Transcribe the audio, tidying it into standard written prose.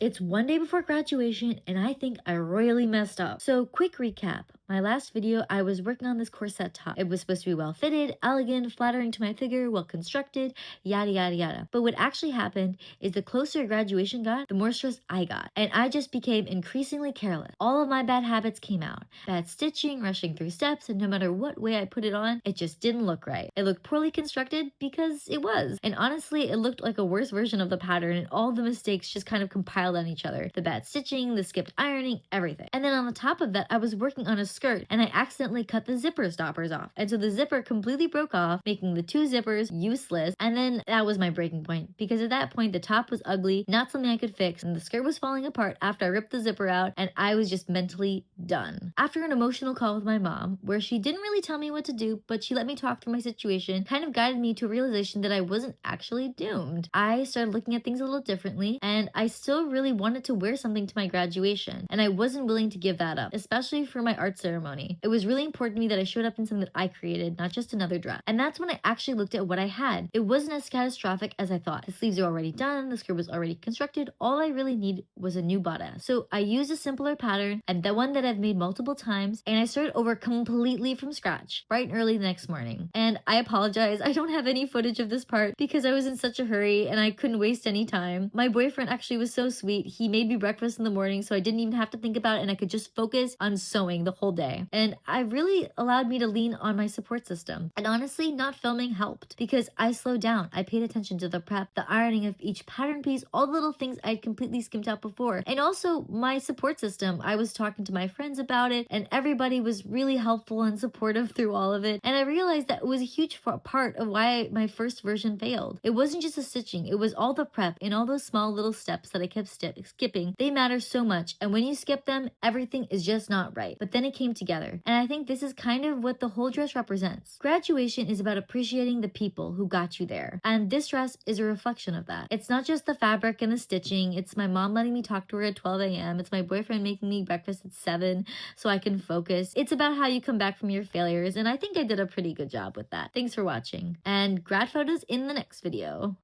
It's one day before graduation and I think I royally messed up. So quick recap. My last video, I was working on this corset top. It was supposed to be well fitted, elegant, flattering to my figure, well constructed, yada yada yada. But what actually happened is the closer graduation got, the more stressed I got. And I just became increasingly careless. All of my bad habits came out. Bad stitching, rushing through steps, and no matter what way I put it on, it just didn't look right. It looked poorly constructed because it was. And honestly, it looked like a worse version of the pattern and all the mistakes just kind of compiled on each other. The bad stitching, the skipped ironing, everything. And then on the top of that, I was working on a skirt and I accidentally cut the zipper stoppers off. And so the zipper completely broke off, making the two zippers useless. And then that was my breaking point because at that point, the top was ugly, not something I could fix, and the skirt was falling apart after I ripped the zipper out and I was just mentally done. After an emotional call with my mom, where she didn't really tell me what to do, but she let me talk through my situation, kind of guided me to a realization that I wasn't actually doomed. I started looking at things a little differently and I still really wanted to wear something to my graduation, and I wasn't willing to give that up, especially for my art ceremony. It was really important to me that I showed up in something that I created, not just another dress. And that's when I actually looked at what I had. It wasn't as catastrophic as I thought. The sleeves are already done, the skirt was already constructed, all I really need was a new bodice. So I used a simpler pattern and the one that I've made multiple times, and I started over completely from scratch, bright and early the next morning. And I apologize, I don't have any footage of this part because I was in such a hurry and I couldn't waste any time. My boyfriend actually was so sweet. He made me breakfast in the morning so I didn't even have to think about it and I could just focus on sewing the whole day. And I really allowed me to lean on my support system. And honestly, not filming helped because I slowed down. I paid attention to the prep, the ironing of each pattern piece, all the little things I'd completely skimped out before. And also my support system. I was talking to my friends about it and everybody was really helpful and supportive through all of it. And I realized that it was a huge part of why my first version failed. It wasn't just the stitching, it was all the prep and all those small little steps that I kept skipping. They matter so much, and when you skip them, everything is just not right. But then it came together, and I think this is kind of what the whole dress represents. Graduation is about appreciating the people who got you there, and this dress is a reflection of that. It's not just the fabric and the stitching, it's my mom letting me talk to her at 12 a.m. It's my boyfriend making me breakfast at 7 so I can focus. It's about how you come back from your failures, and I think I did a pretty good job with that. Thanks for watching, and grad photos in the next video.